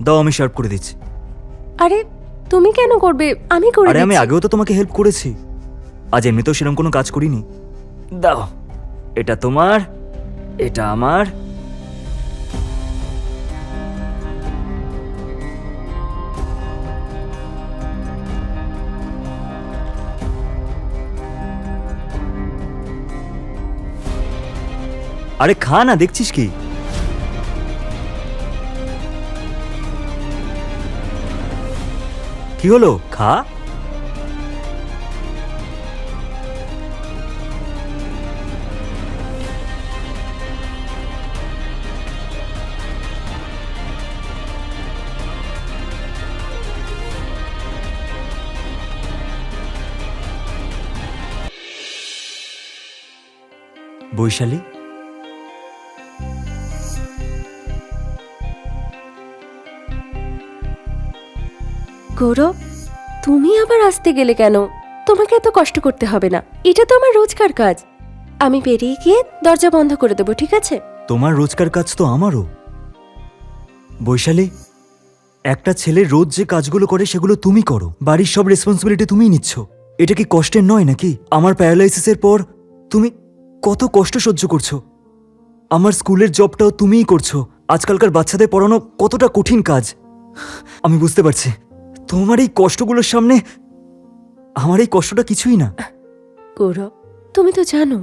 দাও আমি সার্ভ করে দিচ্ছি। আরে তুমি কেন করবে, আমি করে আরে আমি দিচ্ছি। আগেও তো তোমাকে হেল্প করেছি, আজ এমনিতেও সেরকম কোনো কাজ করিনি। দাও, এটা তোমার, এটা আমার। আরে খা না, দেখছিস কি? কি হলো, খা। বৈশালী, গৌরব, তুমি আবার আসতে গেলে কেন? তোমাকে এত কষ্ট করতে হবে না, এটা তো আমার রোজকার কাজ। আমি বেরিয়ে গিয়ে দরজা বন্ধ করে দেবো, ঠিক আছে? তোমার রোজকার কাজ তো আমারও। বৈশালী, একটা ছেলে রোজ যে কাজগুলো করে সেগুলো তুমি করো, বাড়ির সব রেসপন্সিবিলিটি তুমিই নিচ্ছ। এটা কি কষ্টের নয় নাকি? আমার প্যারালাইসিসের পর তুমি কত কষ্ট সহ্য করছো। আমার স্কুলের জবটাও তুমিই করছো। আজকালকার বাচ্চাদের পড়ানো কতটা কঠিন কাজ আমি বুঝতে পারছি। তোমার এই কষ্টগুলোর সামনে আমার এই কষ্টটা কিছুই না। গৌরব, তুমি তো জানো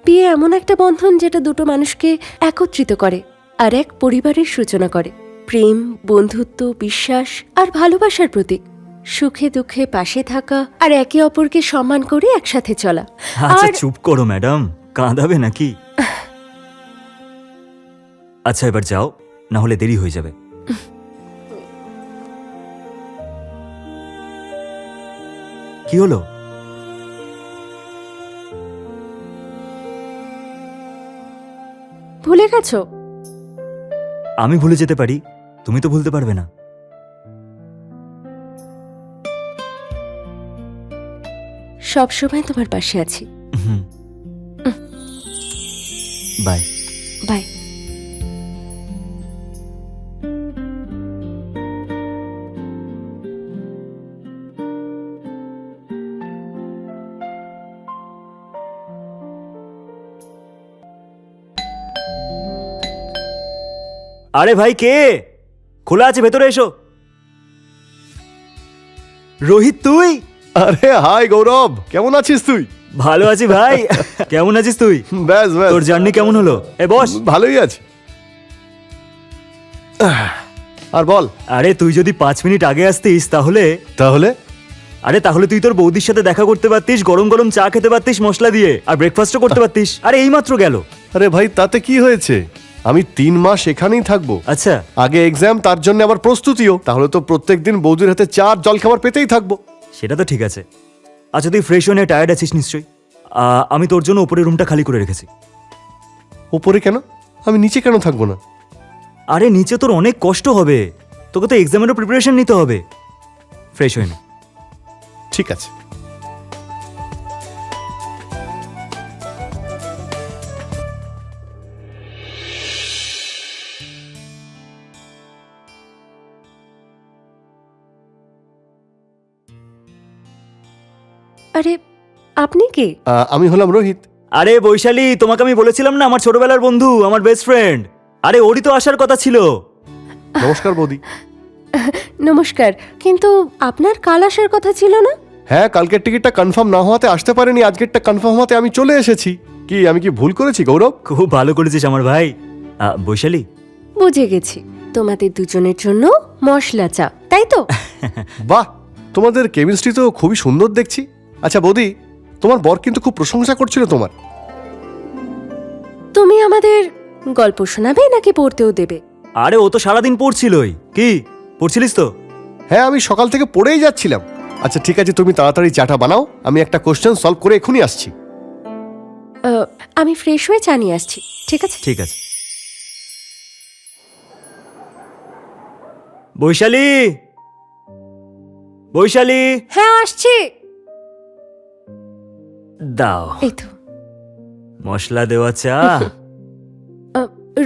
বিয়ে এমন একটা বন্ধন যেটা দুটো মানুষকে একত্রিত করে আর এক পরিবারের সূচনা করে। প্রেম, বন্ধুত্ব, বিশ্বাস আর ভালোবাসার প্রতীক। সুখে দুঃখে পাশে থাকা আর একে অপরকে সম্মান করে একসাথে চলা। আচ্ছা আর চুপ করো ম্যাডাম, কাঁদাবে নাকি? আচ্ছা এবার যাও, না হলে দেরি হয়ে যাবে। কি হলো? ভুলে গেছো? আমি ভুলে যেতে পারি, তুমি তো ভুলতে পারবে না। সব সময় তোমার পাশে আছি। বাই। বাই। আরে ভাই, কে? খোলা আছে, ভেতরে এসো। রোহিত, তুই? আরে হাই গৌরব, কেমন আছিস তুই? ভালো আছি ভাই। কেমন আছিস তুই? ব্যাস ব্যাস, তোর জার্নি কেমন হলো? এ বস। ভালোই আছে। আর বল। আরে তুই যদি 5 মিনিট আগে আসতিস তাহলে তাহলে তাহলে তুই তোর বৌদির সাথে দেখা করতে পারতিস, গরম গরম চা খেতে পারতিস মশলা দিয়ে, আর ব্রেকফাস্টও করতে পারতিস। আরে এইমাত্র গেল। আরে ভাই, তাতে কি হয়েছে? আমি 3 মাস এখানেই থাকবো। আচ্ছা, আগে এক্সাম, তার জন্য আবার প্রস্তুতিও। তাহলে তো প্রত্যেকদিন বৌদির হাতে চা আর জল খাবার পেতেই থাকবো। সেটা তো ঠিক আছে। আচ্ছা তুই ফ্রেশ হয়ে টায়ার্ড আছিস নিশ্চয়ই। আমি তোর জন্য উপরের রুমটা খালি করে রেখেছি। ওপরে কেন? আমি নিচে কেন থাকবো না? আরে নিচে তোর অনেক কষ্ট হবে, তোকে তো এক্সামেরও প্রিপারেশন নিতে হবে। ফ্রেশ হয়ে নে। ঠিক আছে। আরে আপনি কে? আমি হলাম রোহিত। আরে বৈশালী, তোমাকে আমি বলেছিলাম না আমার ছোটবেলার বন্ধু, আমার বেস্ট ফ্রেন্ড। আরে ওরই তো আসার কথা ছিল। নমস্কার বৌদি। নমস্কার, কিন্তু আপনার কাল আসার কথা ছিল না? হ্যাঁ, কালকের টিকিটটা কনফার্ম না হওয়াতে আসতে পারিনি, আজকেরটা কনফার্ম হওয়াতে আমি চলে এসেছি। কি আমি কি ভুল করেছি গৌরব? খুব ভালো করেছিস আমার ভাই। বৈশালী, বুঝে গেছি, তোমাদের দুজনের জন্য মশলা চা, তাই তো? বাহ, তোমাদের কেমিস্ট্রি তো খুবই সুন্দর দেখছি। আচ্ছা বৌদি, তোমার বর কিন্তু খুব প্রশংসা করছিল তোমার। তুমি আমাদের গল্প শোনাবে নাকি পড়তেও দেবে? আরে ও তো সারাদিন পড়ছিলই। কি পড়ছিলিস তো? হ্যাঁ, আমি সকাল থেকে পড়েই যাচ্ছিলাম। আচ্ছা ঠিক আছে, তুমি তাড়াতাড়ি চাটা বানাও, আমি একটা কোশ্চেন সলভ করে এখনই আসছি। আমি ফ্রেশ হয়ে চা নিয়ে আসছি, ঠিক আছে? ঠিক আছে। বৈশালী, বৈশালী, হ্যাঁ আসছি। দাও এই তো। মশলা দেওয়া চা।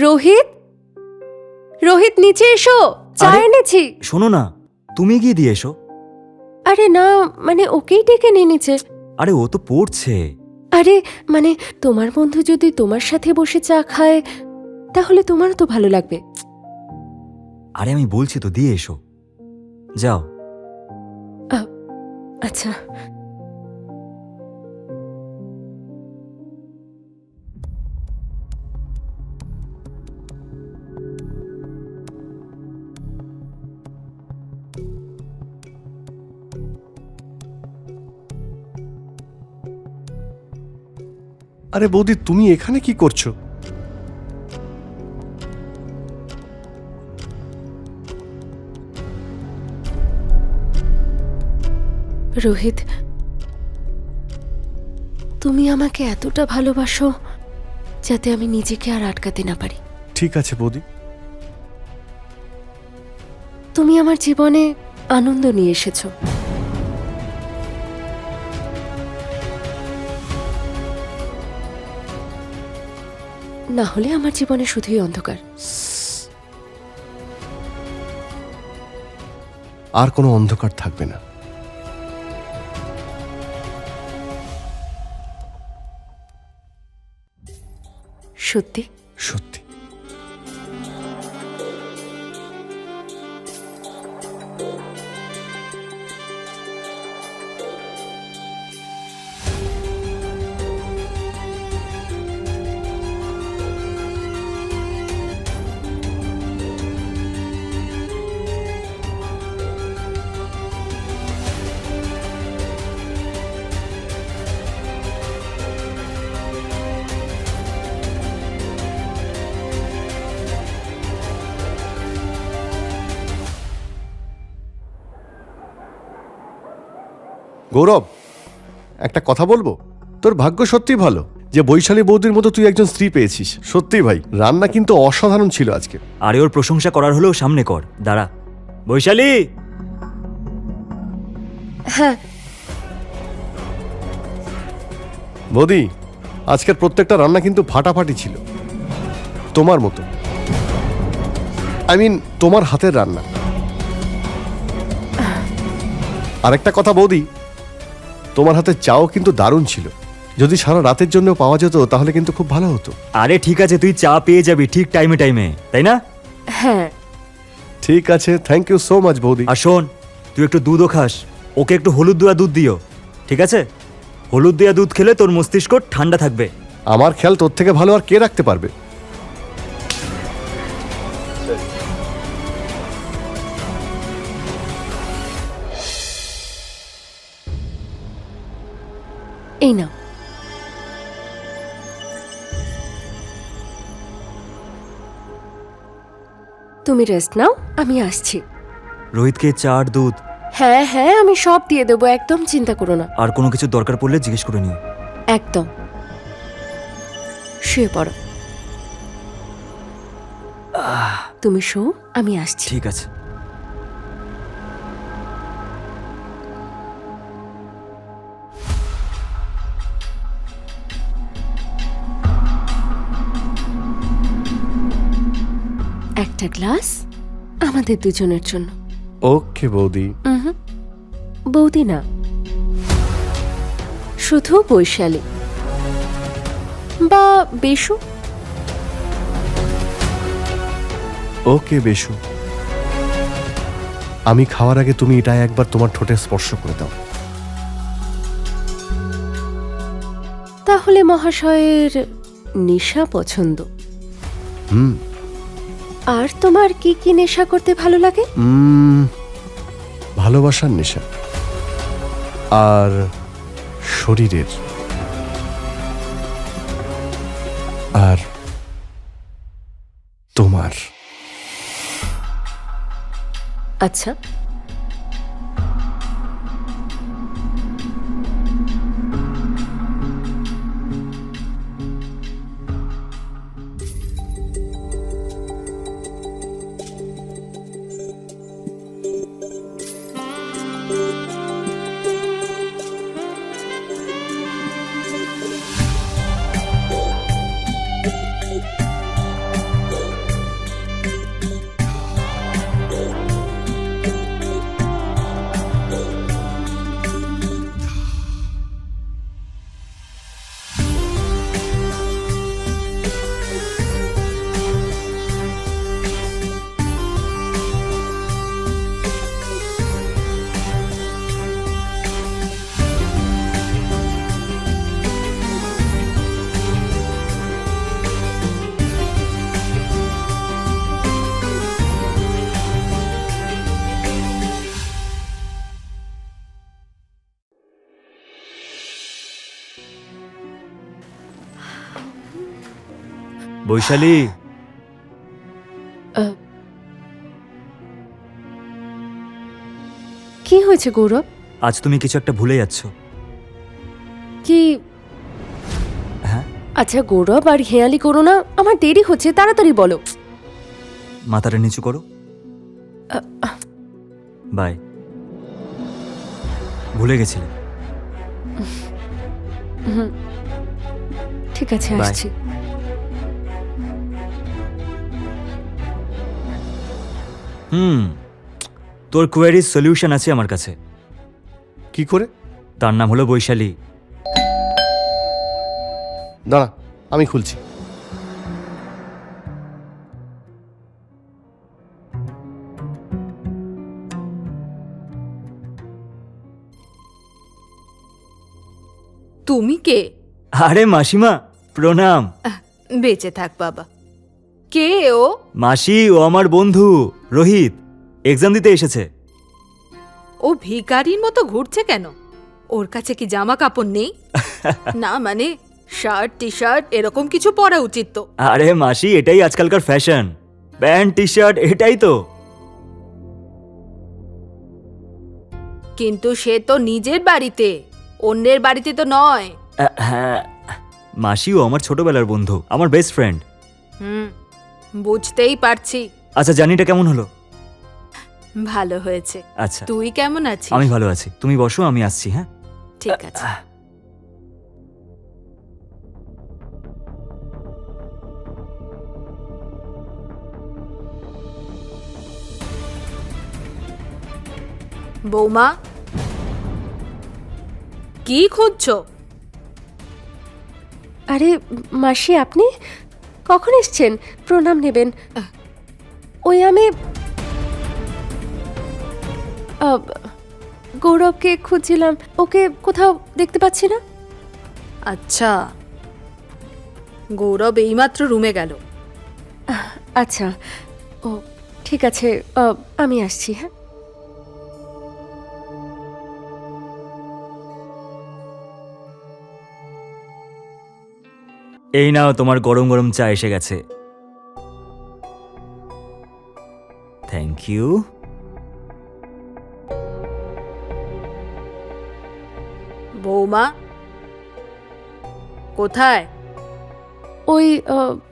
রোহিত, রোহিত নিচে এসো, চা আরে- এনেছি। শোনো না, তুমি গিয়ে দিয়ে এসো। আরে না, মানে ওকেই ডেকে নিয়ে নিচ্ছে। আরে ও তো পড়ছে। আরে মানে তোমার বন্ধু যদি তোমার সাথে বসে চা খায় তাহলে তোমারও তো ভালো লাগবে। আরে আমি বলছি তো, দিয়ে এসো, যাও। আচ্ছা। আরে বৌদি, তুমি এখানে কি করছো? রোহিত, তুমি আমাকে এতটা ভালোবাসো যাতে আমি নিজেকে আর আটকাতে না পারি। ঠিক আছে বৌদি। তুমি আমার জীবনে আনন্দ নিয়ে এসেছো। না হলে আমার জীবনে শুধুই অন্ধকার। আর কোনো অন্ধকার থাকবে না। সত্যি? সত্যি। গৌরব, একটা কথা বলবো? তোর ভাগ্য সত্যিই ভালো যে বৈশালী বৌদির মতো তুই একজন স্ত্রী পেয়েছিস। সত্যি ভাই, রান্না কিন্তু অসাধারণ ছিল আজকে। আরে ওর প্রশংসা করার হলেও সামনে কর, দাঁড়া। বৈশালী, হ্যাঁ। বৌদি, আজকের প্রত্যেকটা রান্না কিন্তু ফাটাফাটি ছিল, তোমার মতো। তোমার হাতের রান্না। আরেকটা কথা বৌদি, তোমার হাতের চাও কিন্তু দারুণ ছিল। যদি সারা রাতের জন্য পাওয়া যেত তাহলে কিন্তু খুব ভালো হতো। আরে ঠিক আছে, তুই চা পেয়ে যাবি ঠিক টাইমে টাইমে, তাই না? হ্যাঁ। ঠিক আছে, থ্যাংক ইউ সো মাচ বৌদি। আর শোন, তুই একটু দুধও খাস, ওকে একটু হলুদ দেওয়া দুধ দিও, ঠিক আছে? হলুদ দেওয়া দুধ খেলে তোর মস্তিষ্ক ঠান্ডা থাকবে। আমার খেয়াল তোর থেকে ভালো আর কে রাখতে পারবে? এই নাও। তুমি রেস্ট নাও, আমি আসছি। রোহিতকে চা আর দুধ হ্যাঁ হ্যাঁ, আমি সব দিয়ে দেবো, একদম চিন্তা করো না। আর কোনো কিছু দরকার পড়লে জিজ্ঞেস করে নিও। একদম। শুয়ে পড়ো। তুমি শো, আমি আসছি। ঠিক আছে। একটা গ্লাস আমাদের দুজনের জন্য। ওকে বৌদি। বৌদি না, শুধু বৈশালী বা বেশু। ওকে বেশু, আমি খাওয়ার আগে তুমি এটা একবার তোমার ঠোঁটে স্পর্শ করে দাও। তাহলে মহাশয়ের নেশা পছন্দ। হুম। আর তোমার কি কি নেশা করতে ভালো লাগে? ভালোবাসার নেশা আর শরীরের আর তোমার। আচ্ছা, বৈশালী, কি হয়েছে গৌরব? আজ তুমি কিছু একটা ভুলে যাচ্ছ। কি? হ্যাঁ, আচ্ছা গৌরব, আর হেয়ালি করো না, আমার দেরি হচ্ছে, তাড়াতাড়ি বলো। মাথাটা নিচু করো। বাই। ভুলে গেছিলে। ঠিক আছে, Bye. আসছি। তোর কোয়ারির সলিউশন আছে আমার কাছে। কি করে? তার নাম হলো বৈশালী। দাঁড়া, আমি খুলছি। তুমি কে? আরে মাসিমা, প্রণাম। বেঁচে থাক বাবা। কে ও? মাসি, ও আমার বন্ধু রোহিত, এক্সাম দিতে এসেছে। ও ভিখারির মতো ঘুরছে কেন? ওর কাছে কি জামা কাপড় নেই? না মানে শার্ট টি শার্ট এরকম কিছু পরা উচিত তো। আরে মাসি, এটাই আজকালকার ফ্যাশন, প্যান্ট টি শার্ট, এটাই তো। কিন্তু সে তো নিজের বাড়িতে, অন্যের বাড়িতে তো নয়। হ্যাঁ মাসি, ও আমার ছোটবেলার বন্ধু, আমার বেস্ট ফ্রেন্ড। বুঝতেই পারছি। আচ্ছা, জার্নিটা কেমন হলো? ভালো হয়েছে। আচ্ছা, তুই কেমন আছিস? আমি ভালো আছি। তুমি বসো, আমি আসছি। হ্যাঁ, ঠিক আছে। বৌমা, কি খুঁজছো? আরে মাসি, আপনি কখন এসছেন? প্রণাম নেবেন। ওই আমি গৌরবকে খুঁজছিলাম, ওকে কোথাও দেখতে পাচ্ছি না। আচ্ছা, গৌরব এইমাত্র রুমে গেল। আচ্ছা, ও ঠিক আছে, আমি আসছি। হ্যাঁ, এই নাও, তোমার গরম গরম চা এসে গেছে। Thank you. বৌমা কোথায়? ওই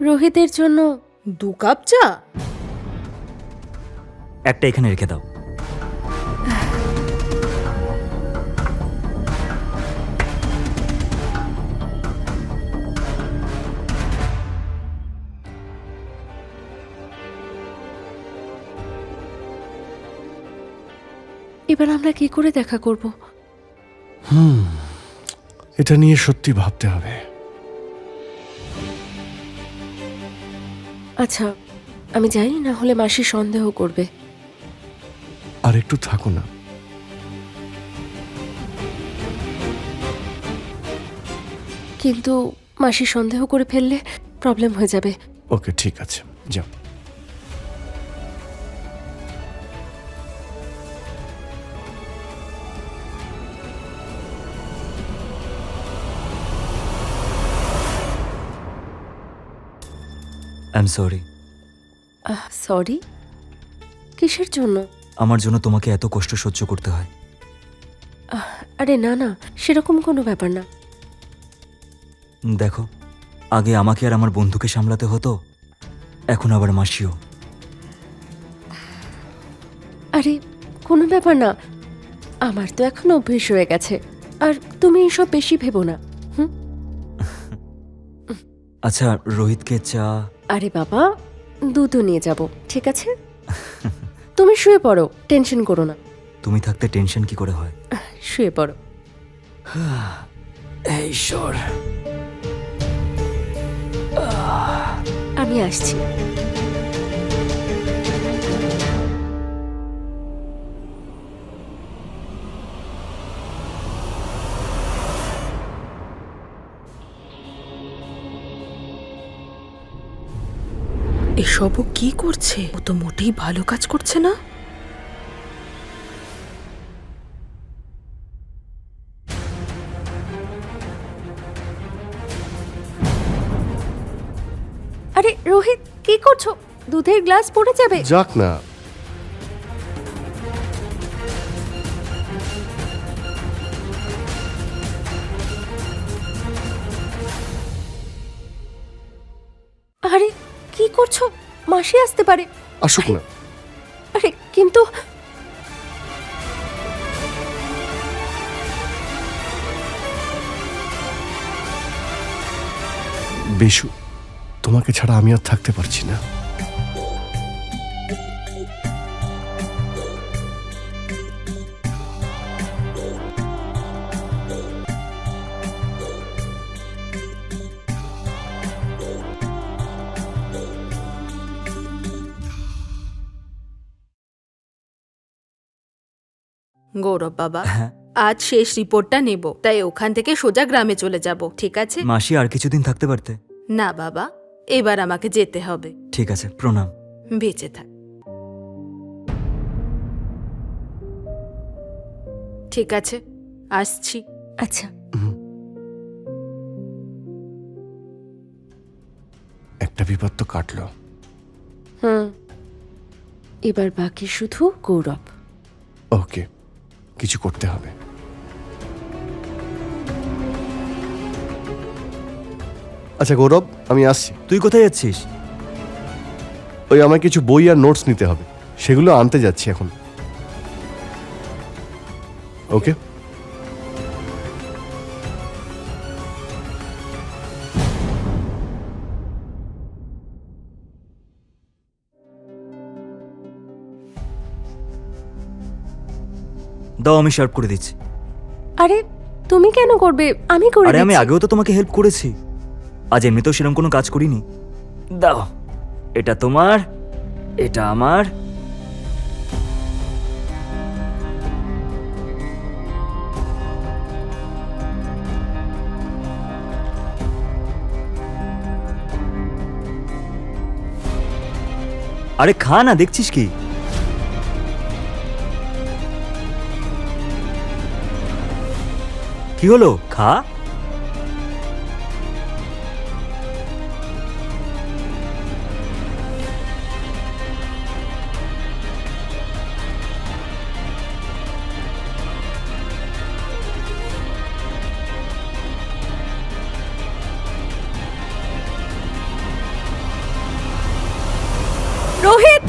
রোহিতের জন্য 2 কাপ চা? একটা এখানে রেখে দাও। এবার আমরা কি করে দেখা করব? এটা নিয়ে সত্যি ভাবতে হবে। আচ্ছা, আমি যাই, না হলে মাসি সন্দেহ করবে। আর একটু থাকো না। কিন্তু মাসি সন্দেহ করে ফেললে প্রবলেম হয়ে যাবে। ওকে, ঠিক আছে, যাও। I am sorry. সরি? কিসের জন্য? আমার জন্য তোমাকে এত কষ্ট সহ্য করতে হয়। আরে না না, সেরকম কোনো ব্যাপার না। দেখো, আগে আমাকে আর আমার বন্ধুকে সামলাতে হতো, এখন আবার মাসিও। আরে কোনো ব্যাপার না, আমার তো এখন অভ্যেস হয়ে গেছে। আর তুমি এসব বেশি ভেবো না। আচ্ছা, রোহিতকে চা। আরে বাবা, দুধও নিয়ে যাব, ঠিক আছে? তুমি শুয়ে পড়ো, টেনশন করো না। তুমি থাকতে টেনশন কি করে হয়? শুয়ে পড়ো। এই ঈশ্বর। আমি আসছি। এসবও কি করছে? ও তো মোটেই ভালো কাজ করছে না। আরে করছো? দুধের গ্লাস পড়ে যাবে। যাক না। আরে কি করছো? মাসি আসতে পারে। আসুক না। আরে কিন্তু বেশু, তোমাকে ছাড়া আমি আর থাকতে পারছি না। গৌরব বাবা, হ্যাঁ আজ শেষ রিপোর্টটা নেব, তাই ওখান থেকে সোজা গ্রামে চলে যাব, ঠিক আছে? মাসি আর কিছুদিন থাকতে পারতে। না বাবা, এবার আমাকে যেতে হবে। ঠিক আছে, প্রণাম। বেঁচে থাক। ঠিক আছে, আসছি। আচ্ছা, একটা বিপদ তো কাটলো। এবার বাকি শুধু গৌরব। ওকে, কিছু করতে হবে। আচ্ছা গৌরব, আমি আসছি। তুই কোথায় যাচ্ছিস? ওই আমার কিছু বই আর নোটস নিতে হবে, সেগুলো আনতে যাচ্ছি এখন। ওকে। দাও, আমি সার্ভ করে দিচ্ছি। আরে তুমি কেন করবে? আমি করে আরে আমি দিচ্ছি। আগেও তো তোমাকে হেল্প করেছি, আজ এমনিতেও সেরকম কোনো কাজ করিনি। দাও, এটা তোমার, এটা আমার। আরে খা না, দেখছিস কি? কি হলো, খা। রোহিত,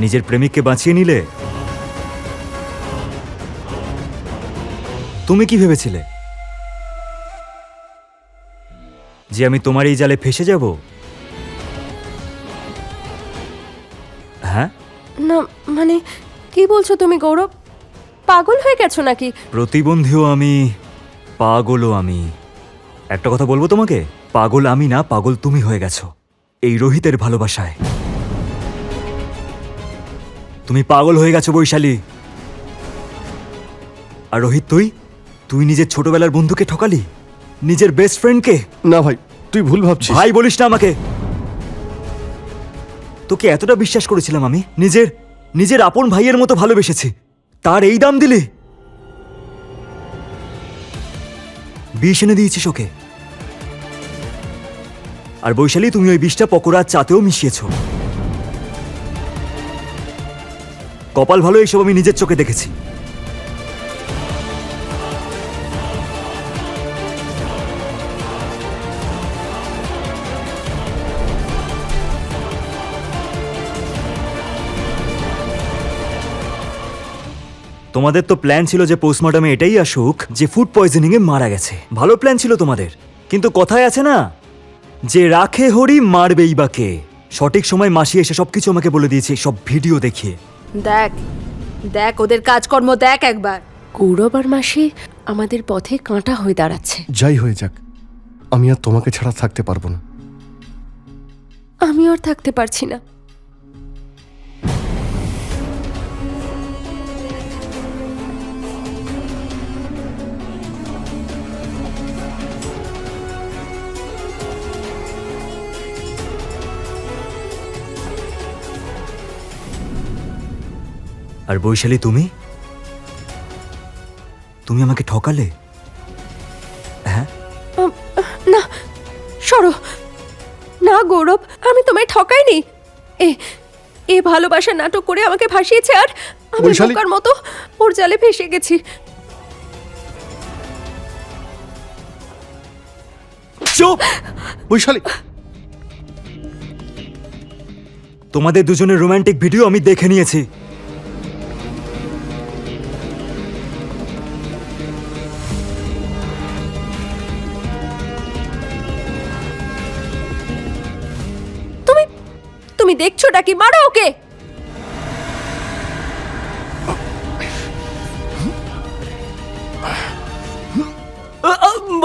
নিজের প্রেমিককে বাঁচিয়ে নিলে। তুমি কি ভেবেছিলে যে আমি তোমার এই জালে ফেসে যাব? হ্যাঁ, না মানে কি বলছো তুমি গৌরব? পাগল হয়ে গেছো নাকি? প্রতিবন্ধীও আমি, পাগলও আমি। একটা কথা বলবো তোমাকে, পাগল আমি না, পাগল তুমি হয়ে গেছো এই রোহিতের ভালোবাসায়। তুমি পাগল হয়ে গেছো বৈশালী। আর রোহিত, তুই তুই নিজের ছোটবেলার বন্ধুকে ঠকালি, নিজের বেস্ট ফ্রেন্ডকে। না ভাই, তুই ভুল ভাবছিস। ভাই বলিস না আমাকে। তোকে এতটা বিশ্বাস করেছিলাম আমি, নিজের নিজের আপন ভাইয়ের মতো ভালোবেসেছি, তার এই দাম দিলি? বিষ এনে দিয়েছিস ওকে। আর বৈশালী, তুমি ওই বিষটা পকোড়া আর চাতেও মিশিয়েছ। কপাল ভালো, এইসব আমি নিজের চোখে দেখেছি। তোমাদের তো প্ল্যান ছিল যে পোস্টমর্টমে এটাই আসুক যে ফুড পয়জনিং এ মারা গেছে। ভালো প্ল্যান ছিল তোমাদের, কিন্তু কথায় আছে না যে রাখে হরি মারবেই বা কে। সঠিক সময় মাসি এসে সবকিছু আমাকে বলে দিয়েছে, সব ভিডিও দেখিয়ে। দেখ দেখ ওদের কাজকর্ম দেখ একবার। গৌরব আর মাসি আমাদের পথে কাঁটা হয়ে দাঁড়াচ্ছে। যাই হয়ে যাক, আমি আর তোমাকে ছাড়া থাকতে পারবো না। আমি আর থাকতে পারছি না। আর বৈশালী তুমি তুমি আমাকে ঠকালে। হ্যাঁ, না সরো না গৌরব, আমি তোমায় ঠকাইনি। এ এ ভালোবাসার নাটক করে আমাকে ভাসিয়েছে, আর আমি বৈশালী! বোকার মতো ওর জালে ফেসে গেছি। চুপ! বৈশালী, তোমাদের দুজনের রোমান্টিক ভিডিও আমি দেখে নিয়েছি। তুমি তুমি দেখছোটা কি? মারো ওকে।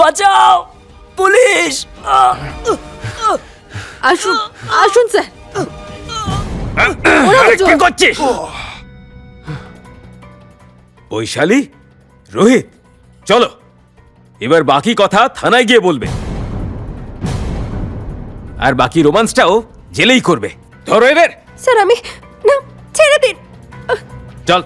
বাঁচাও, পুলিশ! আসুন আসুন স্যার। কি করছিস? বৈশালী, রোহিত, চলো এবার বাকি কথা থানায় গিয়ে বলবে, আর বাকি রোমান্সটাও জেলেই করবে। ধরো এবার, স্যার আমি না, ছেড়ে দিন। চল।